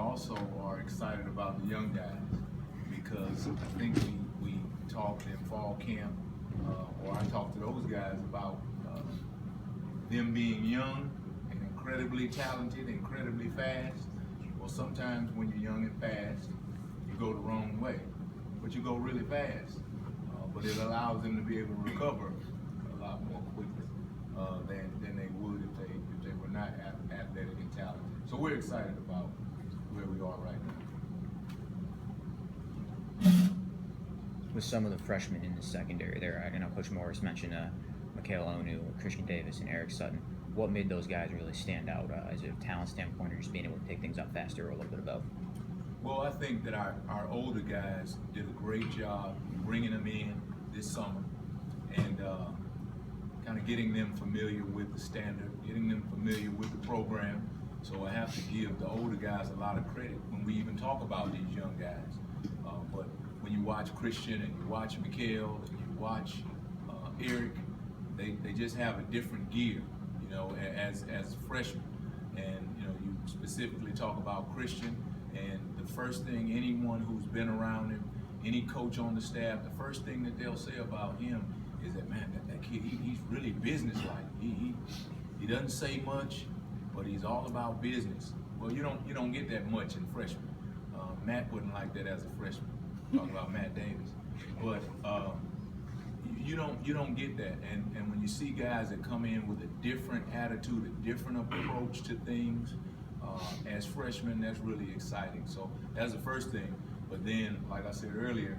also are excited about the young guys because I think we talked in fall camp, or I talked to those guys about them being young and incredibly talented, incredibly fast. Well, sometimes when you're young and fast, you go the wrong way, but you go really fast. But it allows them to be able to recover a lot more quickly than they would if they were not athletic and talented. So we're excited about where we are right now. With some of the freshmen in the secondary there, I know Coach Morris mentioned Malone, Christian Davis, and Eric Sutton. What made those guys really stand out? Is it a talent standpoint or just being able to pick things up faster, or a little bit of both? Well, I think that our older guys did a great job bringing them in this summer and kind of getting them familiar with the standard, getting them familiar with the program. So I have to give the older guys a lot of credit when we even talk about these young guys. But when you watch Christian and you watch Mikhail and you watch Eric, they just have a different gear, you know, as freshmen. And you know, you specifically talk about Christian, and the first thing anyone who's been around him, any coach on the staff, the first thing that they'll say about him is that, man, that kid, he's really businesslike. He doesn't say much, but he's all about business. Well, you don't get that much in freshmen. Matt wasn't like that as a freshman. Talk about Matt Davis, but you don't get that. And when you see guys that come in with a different attitude, a different approach to things as freshmen, that's really exciting. So that's the first thing. But then, like I said earlier,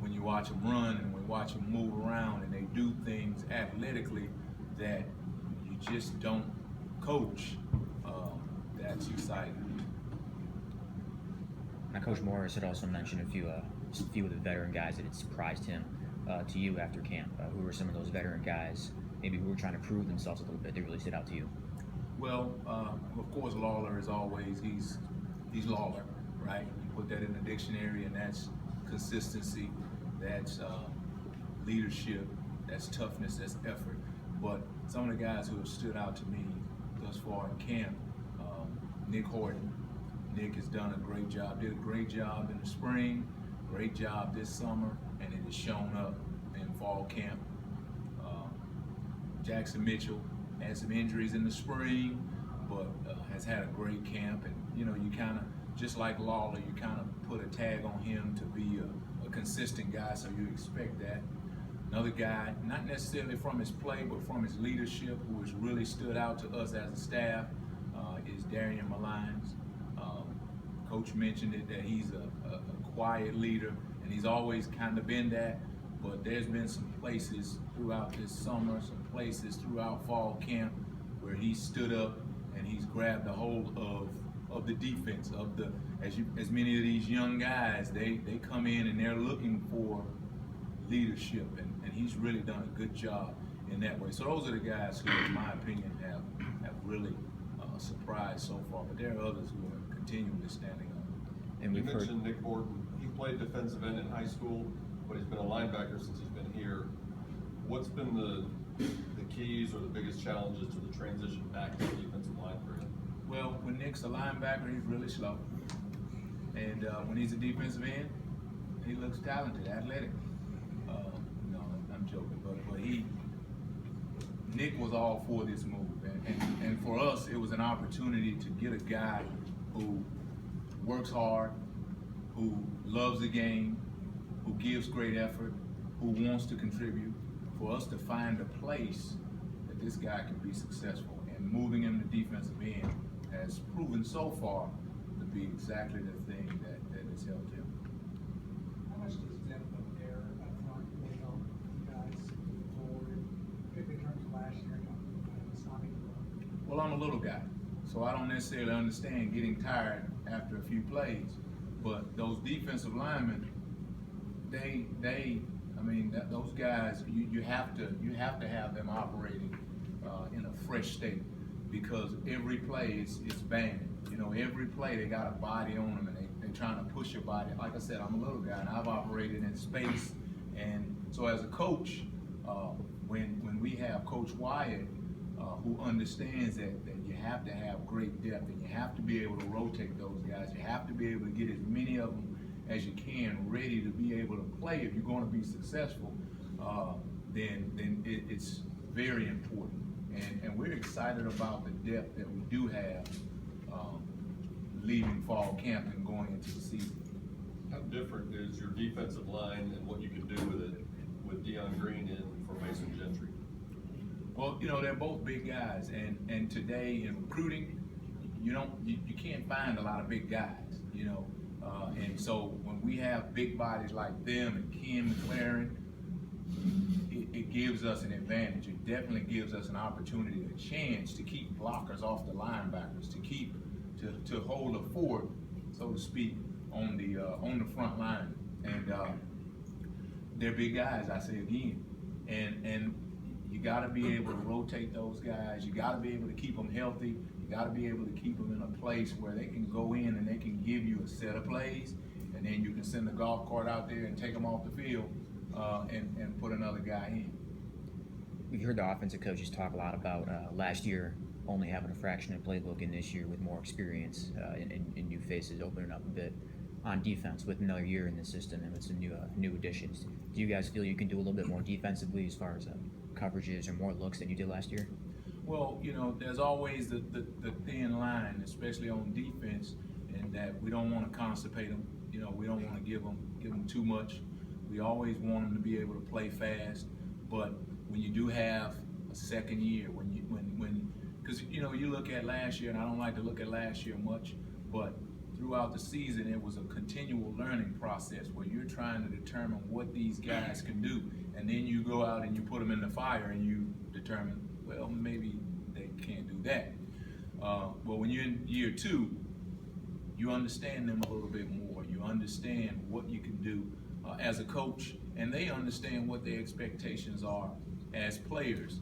when you watch them run and when you watch them move around and they do things athletically that you just don't coach, that's exciting. Now, Coach Morris had also mentioned a few of the veteran guys that had surprised him to you after camp. Who were some of those veteran guys, maybe who were trying to prove themselves a little bit, that really stood out to you? Well, of course, Lawler is always, he's Lawler, right? You put that in the dictionary, and that's consistency, that's leadership, that's toughness, that's effort. But some of the guys who have stood out to me thus far in camp, Nick Horton. Nick has done a great job, did a great job in the spring, great job this summer, and it has shown up in fall camp. Jackson Mitchell had some injuries in the spring, but has had a great camp. And you know, you kind of, just like Lawler, you kind of put a tag on him to be a consistent guy, so you expect that. Another guy, not necessarily from his play, but from his leadership, who has really stood out to us as a staff, is Darian Malone. Coach mentioned it, that he's a quiet leader, and he's always kind of been that, but there's been some places throughout this summer, some places throughout fall camp where he stood up and he's grabbed a hold of the defense, of the, as many of these young guys, they come in and they're looking for leadership, and he's really done a good job in that way. So those are the guys who, in my opinion, have really surprised so far, but there are others who are continually standing up. And you mentioned Nick Horton. He played defensive end in high school, but he's been a linebacker since he's been here. What's been the keys or the biggest challenges to the transition back to the defensive line for him? Well, when Nick's a linebacker, he's really slow. And when he's a defensive end, he looks talented, athletic. No, I'm joking, but Nick was all for this move. And for us, it was an opportunity to get a guy who works hard, who loves the game, who gives great effort, who wants to contribute, for us to find a place that this guy can be successful. And moving him to defensive end has proven so far to be exactly the thing that has helped him. How much does depth up there up front really help you guys move forward, particularly in terms of last year? Well, I'm a little guy, so I don't necessarily understand getting tired after a few plays, but those defensive linemen, those guys, you have to have them operating in a fresh state, because every play is banging. You know, every play they got a body on them, and they're trying to push your body. Like I said, I'm a little guy, and I've operated in space, and so as a coach, when we have Coach Wyatt who understands that you have to have great depth and you have to be able to rotate those guys. You have to be able to get as many of them as you can ready to be able to play if you're going to be successful. Then it's very important. And we're excited about the depth that we do have leaving fall camp and going into the season. How different is your defensive line and what you can do with it with Deion Green in for Mason Gentry? Well, they're both big guys, and today in recruiting, you can't find a lot of big guys, and so when we have big bodies like them and Ken McLaren, it gives us an advantage. It definitely gives us an opportunity, a chance to keep blockers off the linebackers, to hold a fort, so to speak, on the front line. And they're big guys, I say again, and you got to be able to rotate those guys. You got to be able to keep them healthy. You got to be able to keep them in a place where they can go in and they can give you a set of plays, and then you can send the golf cart out there and take them off the field and put another guy in. We heard the offensive coaches talk a lot about last year only having a fraction of playbook, and this year with more experience and new faces opening up a bit on defense with another year in the system and with some new additions. Do you guys feel you can do a little bit more defensively as far as coverages or more looks than you did last year? Well, there's always the thin line, especially on defense, and that we don't want to constipate them. We don't want to give them too much. We always want them to be able to play fast. But when you do have a second year, because you look at last year, and I don't like to look at last year much, but throughout the season, it was a continual learning process where you're trying to determine what these guys can do, and then you go out and you put them in the fire and you determine, well, maybe they can't do that. But when you're in year two, you understand them a little bit more. You understand what you can do as a coach, and they understand what their expectations are as players.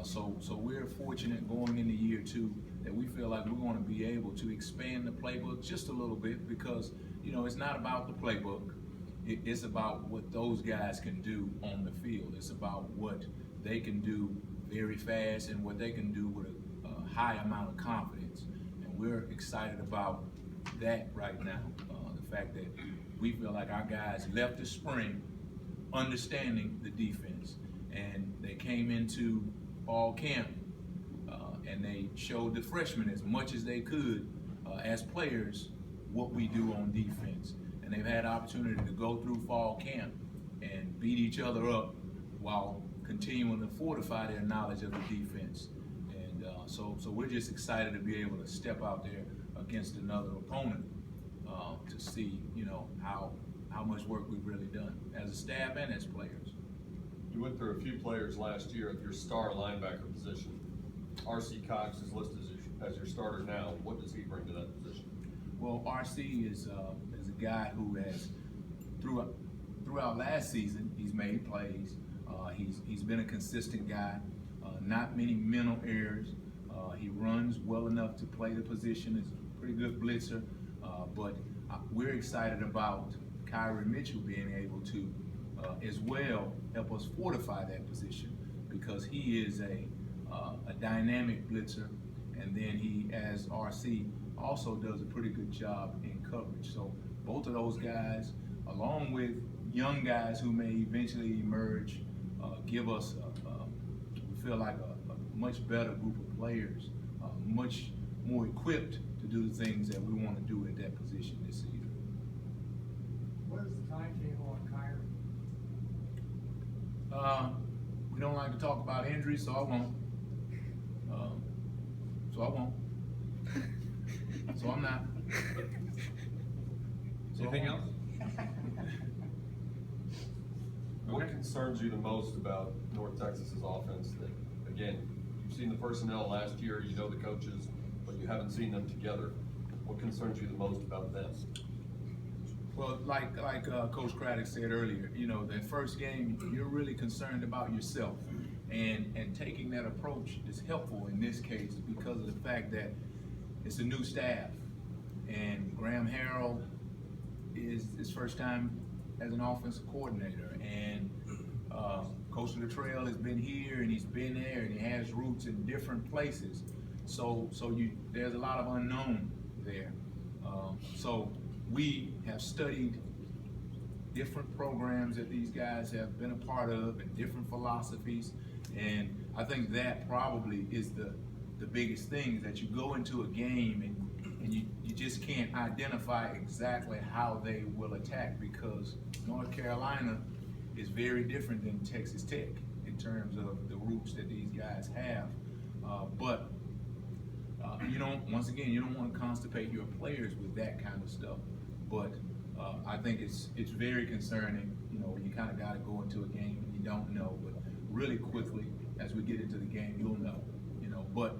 So we're fortunate going into year two that we feel like we're going to be able to expand the playbook just a little bit, because it's not about the playbook. It's about what those guys can do on the field. It's about what they can do very fast and what they can do with a high amount of confidence. And we're excited about that right now. The fact that we feel like our guys left the spring understanding the defense, and they came into fall camp and they showed the freshmen as much as they could as players what we do on defense. And they've had opportunity to go through fall camp and beat each other up while continuing to fortify their knowledge of the defense. And so we're just excited to be able to step out there against another opponent to see, how much work we've really done as a staff and as players. You went through a few players last year at your star linebacker position. R.C. Cox is listed as your starter now. What does he bring to that position? Well, R.C. is a guy who has, throughout last season, he's made plays. He's been a consistent guy. Not many mental errors. He runs well enough to play the position. He's a pretty good blitzer. But we're excited about Kyrie Mitchell being able to, as well, help us fortify that position, because he is a dynamic blitzer, and then he, as RC, also does a pretty good job in coverage. So both of those guys, along with young guys who may eventually emerge, give us, we feel like a much better group of players, much more equipped to do the things that we want to do at that position this season. What is the timetable on Kyrie? We don't like to talk about injuries, so I won't. So I'm not. Anything else? What concerns you the most about North Texas's offense? That, again, you've seen the personnel last year, you know the coaches, but you haven't seen them together. What concerns you the most about them? Well, like Coach Craddock said earlier, that first game, you're really concerned about yourself, and taking that approach is helpful in this case because of the fact that it's a new staff, and Graham Harrell is his first time as an offensive coordinator, and Coach Latrell has been here and he's been there and he has roots in different places. So there's a lot of unknown there. So we have studied different programs that these guys have been a part of and different philosophies, and I think that probably is the biggest thing, is that you go into a game and you just can't identify exactly how they will attack, because North Carolina is very different than Texas Tech in terms of the roots that these guys have. But you don't, once again, you don't want to constipate your players with that kind of stuff. But I think it's very concerning, you know, when you kind of got to go into a game and you don't know. But really quickly, as we get into the game, you'll know, you know. But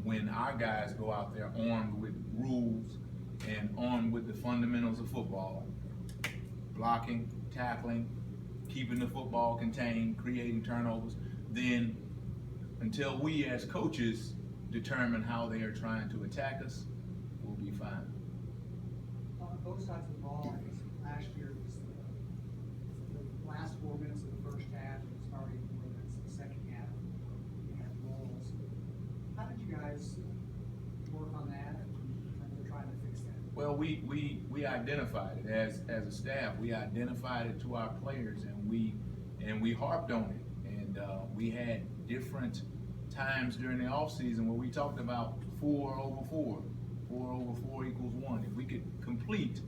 when our guys go out there armed with rules and armed with the fundamentals of football, blocking, tackling, keeping the football contained, creating turnovers, then until we as coaches determine how they are trying to attack us, we'll be fine. On both sides of the ball, I guess last year was the last 4 minutes of the first half, it was already 4 minutes of the second half. You had rolls. How did you guys work on that and trying to fix that? Well, we identified it as a staff. We identified it to our players, and we harped on it. And we had different times during the off season where we talked about 4 over 4. 4 over 4 equals 1. If we could complete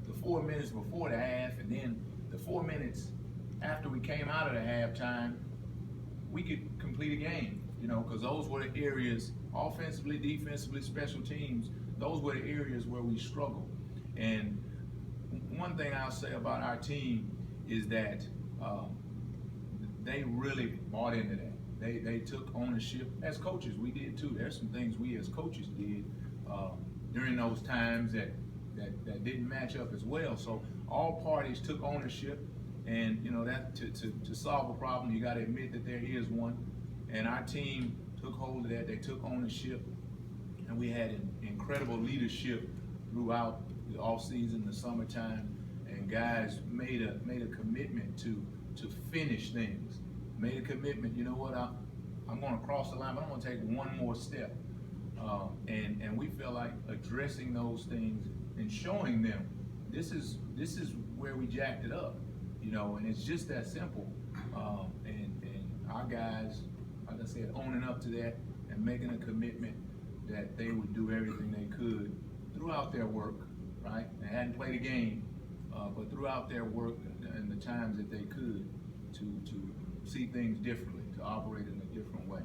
the 4 minutes before the half, and then the 4 minutes after we came out of the halftime, we could complete a game. You know, because those were the areas, offensively, defensively, special teams, those were the areas where we struggled. And one thing I'll say about our team is that they really bought into that. They took ownership. As coaches, we did too. There's some things we as coaches did during those times that didn't match up as well. So all parties took ownership, and you know that to solve a problem, you got to admit that there is one. And our team took hold of that. They took ownership, and we had incredible leadership throughout the off season, the summertime, and guys made a commitment to finish things. Made a commitment. You know what? I'm going to cross the line, but I'm going to take one more step. And we feel like addressing those things and showing them this is where we jacked it up, you know, and it's just that simple. And our guys, like I said, owning up to that and making a commitment that they would do everything they could throughout their work, right? They hadn't played a game, but throughout their work and the times that they could to see things differently, to operate in a different way.